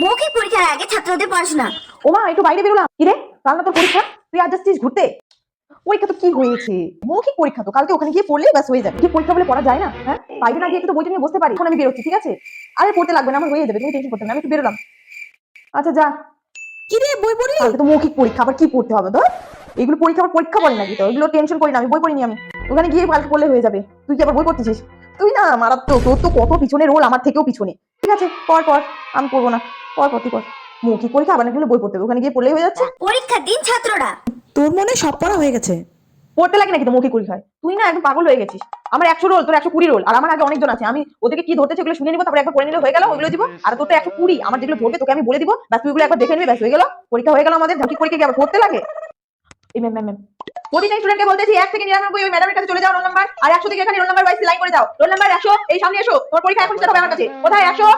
মৌখিক পরীক্ষার আগে ছাত্রদের পড়াশোনা। ওমা একটু বাইরে বেরোলাম। কিরে, কাল না তোর পরীক্ষা? তুই আজ যাচ্ছিস ঘুরতে? পরীক্ষা তো কি হয়েছে? মৌখিক পরীক্ষা তো, কালকে ওখানে গিয়ে পড়লেই ব্যাস হয়ে যাবে। কি পরীক্ষা বলে পড়া যায় না? হ্যাঁ, বাইরে না গিয়ে একটু বইটা নিয়ে বসতে পারি। এখন আমি বেরোচ্ছি, ঠিক আছে? আরে পড়তে লাগবে না, আমার হয়ে যাবে, তুমি টেনশন করতে না, আমি একটু বেরোলাম। আচ্ছা যা। কি রে, বই পড়লি? কালকে তো মৌখিক পরীক্ষা, আবার কি পড়তে হবে তো? এগুলো পরীক্ষা আবার পরীক্ষা বলে নাকি? তো এগুলো টেনশন করি না, আমি বই পড়িনি। আমি ওখানে গিয়ে কালকে পড়লে হয়ে যাবে। তুই কি আবার বই পড়তেছিস? তুই না মারাত্মক, তোর তো কত পিছনে রোল, আমার থেকেও পিছনে। ঠিক আছে, পর পর, আমি পড়বো না। পর পর তুই পর। মৌখিক পরীক্ষা আবার নাকি বই পড়তে হবে, ওখানে গিয়ে পড়লেই হয়ে যাচ্ছে। পরীক্ষার দিন ছাত্ররা তোর মনে হয় সব পড়া হয়ে গেছে। পড়তে লাগে নাকি তো মৌখিক পরীক্ষায়? তুই না একদম পাগল হয়ে গেছিস। আমার 100 রোল, তোর 120 রোল, আর আমার আগে অনেকজন আছে। আমি ওদেরকে কি ধরতে সেগুলো শুনে নিবো, তারপরে একবার পড়ে নিলে হয়ে গেল, ওগুলো দিব। আর তোর তো 120, আমার যেগুলো ধরবে তোকে আমি বলে দিব, ব্যাস তুই ওগুলো একবার দেখে নিবি, ব্যাস হয়ে গেল। পরীক্ষা হয়ে গেল আমাদের। মৌখিক পরীক্ষা কি আবার পড়তে লাগে? এই ম্যাম ম্যাম ম্যাম, প্রতিটা স্টুডেন্টকে বলতেছি 1 থেকে 99 ওই ম্যাডামের কাছে চলে যাও, রোল নাম্বার। আর 100 থেকে এখানে রোল নাম্বার ওয়াইজ লাইন করে যাও। রোল নাম্বার 100, এই সামনে এসো, তোমার পরীক্ষা এখন স্টার্ট হবে আমার কাছে। কোথায় 100?